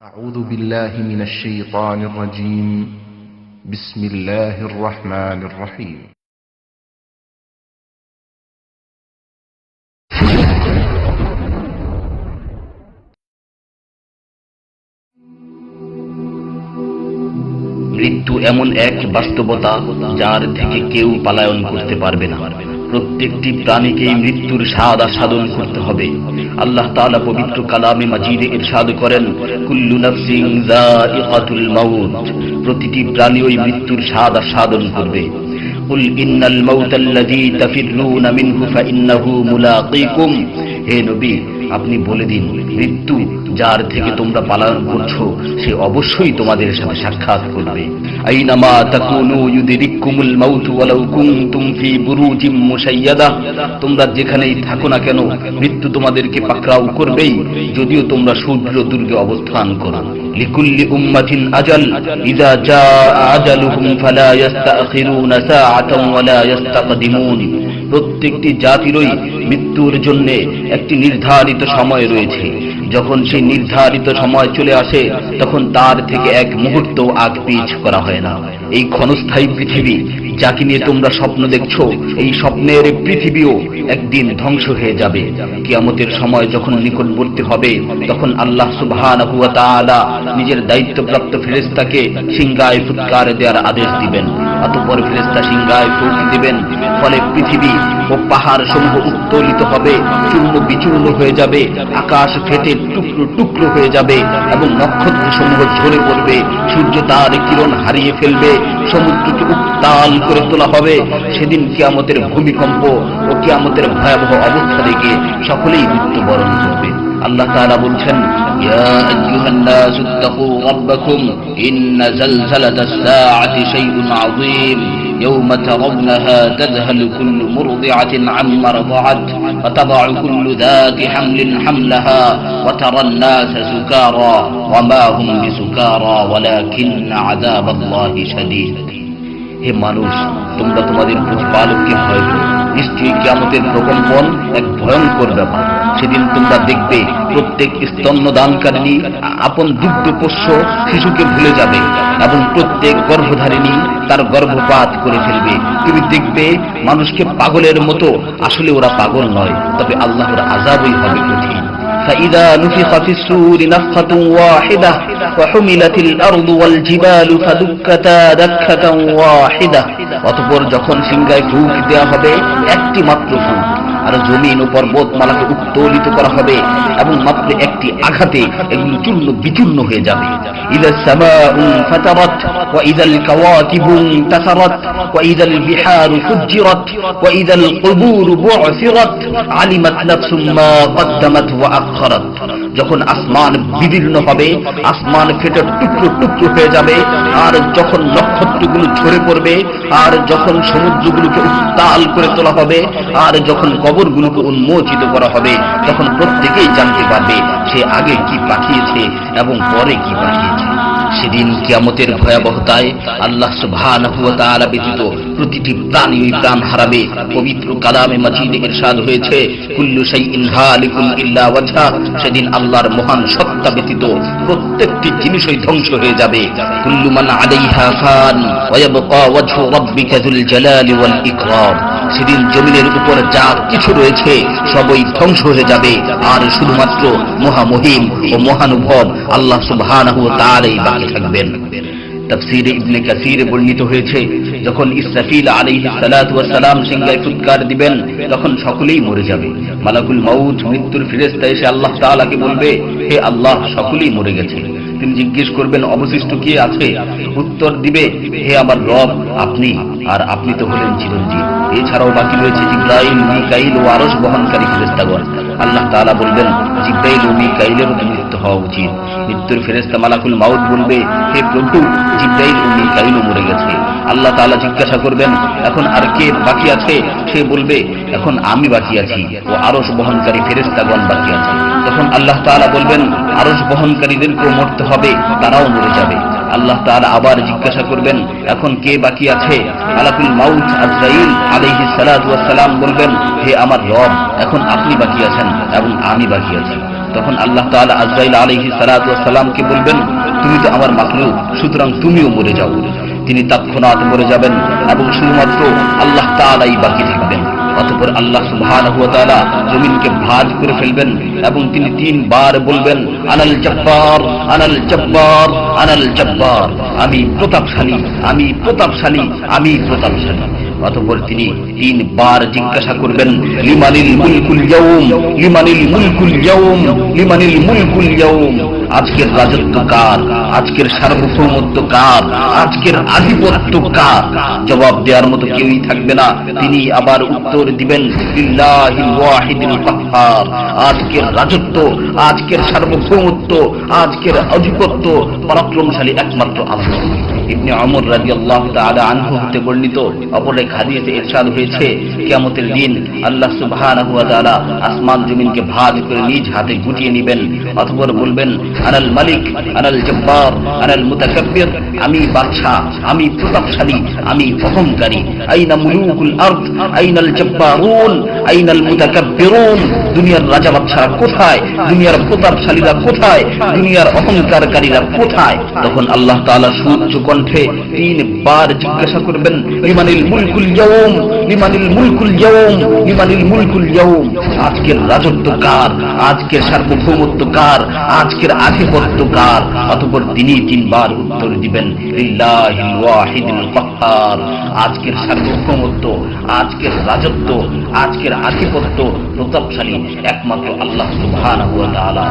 أعوذ بالله من الشيطان الرجيم. بسم الله الرحمن الرحيم. মৃত্যু এমন এক বাস্তবতা যার থেকে কেউ পলায়ন করতে পারবে না। প্রত্যেকটি প্রাণীকেই মৃত্যুর স্বাদ আস্বাদন করতে হবে। আল্লাহ তাআলা পবিত্র কালামে মাজিদে ইরশাদ করেন, কুল্লু নাফসিন যায়িকাতুল মাউত, প্রতিটি প্রাণী ওই মৃত্যুর স্বাদ আস্বাদন করবে। কুল ইন্নাল মাউতাল্লাযী তাফিররুনা মিনহু ফাইন্নাহু মুলাকীকুম, হে নবী আপনি বলে দিন, মৃত্যু যার থেকে তোমরা পলায়ন করছো সে অবশ্যই তোমাদের সাথে সাক্ষাৎ করবে। আইনামা তাকুনু ইউদরিকুমুল মাউত ওয়ালাউ কুনতুম ফি বুরুজিম মুশাইয়াদা, তোমরা যেখানেই থাকো না কেন মৃত্যু তোমাদেরকে পাকড়াও করবেই, যদিও তোমরা সুদৃঢ় দুর্গে অবস্থান করো। লিকুল্লি উম্মাতিন আজাল, ইযা জাআ আজালুহুম ফালা ইস্তাখিরুনা সাআতান ওয়ালা ইস্তাকদিমুন, প্রত্যেকটি জাতিরই মৃত্যুর জন্য একটি নির্ধারিত সময় রয়েছে। যখন সেই নির্ধারিত সময় চলে আসে তখন তার থেকে এক মুহূর্ত আগ পিছ করা হয় না। এই ক্ষণস্থায়ী পৃথিবী যাকে নিয়ে তোমরা স্বপ্ন দেখছো, এই স্বপ্নের পৃথিবীও একদিন ধ্বংস হয়ে যাবে। কিয়ামতের সময় যখন নিকটবর্তী হবে তখন আল্লাহ সুবহানাহু ওয়া তাআলা নিজের দায়িত্বপ্রাপ্ত ফেরেশতাকে সিংহায় ফুৎকার দেওয়ার আদেশ দিবেন। অতঃপর ফেরেশতা সিংহায় ফুঁক দিবেন, ফলে পৃথিবী ও পাহাড় সমূহ উত্তোলিত হবে, চূর্ণ বিচূর্ণ হয়ে যাবে, আকাশ ফেটে টুকরো টুকরো হয়ে যাবে এবং নক্ষত্র সমূহ ঝরে পড়বে, সূর্য তার কিরণ হারিয়ে ফেলবে, সমুদ্রকে উত্তাল করে তোলা হবে। সেদিন কিয়ামতের ভূমিকম্প ও কিয়ামতের ভয়াবহ অবস্থা দেখে সকলেই মৃত্যুবরণ করবে। আল্লাহ তাআলা বলছেন, ইয়া আইয়ুহান নাসু ইত্তাকু রাব্বাকুম ইন্না যালযালাতাস সাআতি শাইউন আযীম يوم ترونها تذهل كل مرضعة عما رضعت وتضع كل ذات حمل حملها وترى الناس سكارى وما هم بسكارى ولكن عذاب الله شديد। হে মানুষ, তোমরা তোমাদের প্রতিপালককে ভয় করো, নিশ্চয়ই কিয়ামতের প্রকম্পন এক ভয়ঙ্কর ব্যাপার। সেদিন তোমরা দেখবে প্রত্যেক স্তন্যদানকারিণী আপন দুগ্ধপোষ্য শিশুকে ভুলে যাবে এবং প্রত্যেক গর্ভধারিণী তার গর্ভপাত করে ফেলবে। তুমি দেখবে মানুষকে পাগলের মতো, আসলে ওরা পাগল নয়, তবে আল্লাহর আযাবই হবে কঠিন। فإذا نفخ في الصور نفخة واحدة وحملت الأرض والجبال فدكتا دكة واحدة, অতঃপর যখন সিংহায় ফুঁক দেওয়া হবে একটি মাত্র ফুঁক, আর জমিন ও পর্বতমালাকে উত্তোলিত করা হবে এবং মাত্র একটি আঘাতে এগুলো চূর্ণ বিচূর্ণ হয়ে যাবে। ইযা সামাউ ফাতারাত ওয়া ইযাল কাওয়াকিবু ইনতাসারাত ওয়া ইযাল বিহারু ফুজ্জিরাত ওয়া ইযাল কুবুরু বু'সিরাত আলিমাত নাফসুম মা কদ্দামাত ওয়া আখখারাত, যখন আসমান বিদীর্ণ হবে, আসমান ফেটে টুকরো টুকরো হয়ে যাবে, আর যখন নক্ষত্রগুলো ঝরে পড়বে, আর যখন সমুদ্রগুলোকে উত্তাল করে তোলা হবে, আর যখন কবরগুলোকে উন্মোচিত করা হবে, তখন প্রত্যেকেই জানতে পারবে সে আগে কি পাঠিয়েছে এবং পরে কি পাঠিয়েছে। সেদিন কিয়ামতের ভয়াবহতায় আল্লাহ সুবহানাহু ওয়া তাআলা ব্যতীত প্রতিটি প্রাণী প্রাণ হারাবে। পবিত্র কালামে মাজিদে ইরশাদ হয়েছে, কুল্লু শাইইন হালিকুন ইল্লা ওয়াজহা, সেদিন আল্লাহর মহান সত্তা ব্যতীত প্রত্যেকটি জিনিসই ধ্বংস হয়ে যাবে। কুল্লু মান আলাইহা ফান ওয়া ইয়াবকা ওয়াজহু রাব্বিকা যুল জালালি ওয়াল ইকরাম, সেদিন জমিনের উপর যা কিছু রয়েছে সবই ধ্বংস হয়ে যাবে, আর শুধুমাত্র মহামহিম ও মহানুভব আল্লাহ সুবহানাহু ওয়া তাআলাই বাকি থাকবেন। তাফসীরে ইবনে কাসীরে বর্ণিত হয়েছে, যখন ইসরাফিল আলাইহিস সালাতু ওয়াস সালাম সিংহায় ফুৎকার দিবেন তখন সকলেই মরে যাবে। মালাকুল মাউত মৃত্যুর ফেরেশতা এসে আল্লাহ তাআলাকে বলবে, হে আল্লাহ, সকলেই মরে গেছে। তিনি জিজ্ঞেস করবেন, অবশিষ্ট কে আছে? উত্তর দিবে, হে আমার রব, আপনি, আর আপনি তো হলেন চিরঞ্জীব। এছাড়াও বাকি রয়েছে জিবরাইল, মিকাইল ও আরশ বহনকারী ফেরেশতাগণ। আল্লাহ তাআলা বলবেন, জিবরাইল ও মিকাইলের মৃত্যু হওয়া উচিত। মৃত্যুর ফেরেশতা মালাকুল মাউত বলবে, হে প্রভু, জিবরাইল ও মিকাইলও মরে গেছে। আল্লাহ তাআলা জিজ্ঞাসা করবেন, এখন আর কে বাকি আছে? সে বলবে, এখন আমি বাকি আছি ও আরশ বহনকারী ফেরেশতাগণ বাকি আছে। তখন আল্লাহ তাআলা বলবেন, আরশ বহনকারীদেরকেও মরতে হবে, তারাও মরে যাবে। আল্লাহ তাআলা আবার জিজ্ঞাসা করবেন, এখন কে বাকি আছে? মালাকুল মাউত আজরাইল আলাইহিস সালাতু ওয়াস সালাম বলবেন, হে আমার রব, এখন আপনি বাকি আছেন এবং আমি বাকি আছি। তখন আল্লাহ তাআলা আজরাইল আলাইহিস সালাতু ওয়াস সালামকে বলবেন, তুমি তো আমার মাখলুক, সুতরাং তুমিও মরে যাও। তিনি তৎক্ষণাৎ মরে যাবেন এবং শুধুমাত্র আল্লাহ তাআলাই বাকি থাকবেন। অতঃপর আল্লাহ সুবহানাহু ওয়া তাআলা জমিনকে ভাঁজ করে ফেলবেন এবং তিনি 3 বার বলবেন, আনাল জব্বার, আনাল জব্বার, আনাল জব্বার, আমি প্রতাপশালী, আমি প্রতাপশালী, আমি প্রতাপশালী। অতঃপর তিনি 3 বার জিজ্ঞাসা করবেন, লিমানিল মুলকুল ইয়াউম, লিমানিল মুলকুল ইয়াউম, লিমানিল মুলকুল ইয়াউম, আজকের রাজত্ব কার, আজকের সার্বভৌমত্ব কার, আজকের আধিপত্য কার? জবাব দেওয়ার মতো কেউই থাকবে না। তিনি আবার উত্তর দিবেন, লিল্লাহিল ওয়াহিদিল কাহ্হার, আজকের রাজত্ব, আজকের সার্বভৌমত্ব, আজকের আধিপত্য পরাক্রমশালী একমাত্র আল্লাহ। ইবনে ওমর রাদিয়াল্লাহু তাআলা আনহু হতে বর্ণিত অপর এক হাদিসে ইরশাদ হয়েছে, কিয়ামতের দিন আল্লাহ সুবহানাহু ওয়া তাআলা আসমান জমিনকে ভাঁজ করে নিজ হাতে গুটিয়ে নেবেন। অতঃপর বলবেন, আনাল মালিক, আনাল জব্বার, আনাল মুতাকাব্বির, আমি বাদশাহ, আমি প্রতাপশালী, আমি অহংকারী। আইনা মুলুকুল আরদ, আইনাল জব্বারুন, আইনাল মুতাকাব্বিরুন, দুনিয়ার রাজা বাদশারা কোথায়, দুনিয়ার প্রতাপশালীরা কোথায়, দুনিয়ার অহংকারকারীরা কোথায়? তখন আল্লাহ তাআলা সুউচ্চ কণ্ঠে 3 বার জিজ্ঞাসা করবেন, লিমানিল মুলকুল ইয়াউম, লিমানিল মুলকুল ইয়াউম, লিমানিল মুলকুল ইয়াউম, আজকের রাজত্ব কার, আজকের সার্বভৌমত্ব কার, আজকের আধিপত্য কার? অতঃপর তিনি 3 বার উত্তর দিবেন, লিল্লাহিল ওয়াহিদিল কাহ্হার, আজকের সার্বভৌমত্ব, আজকের রাজত্ব, আজকের আধিপত্য প্রতাপশালী একমাত্র আল্লাহ সুবহানাহু ওয়া তাআলা।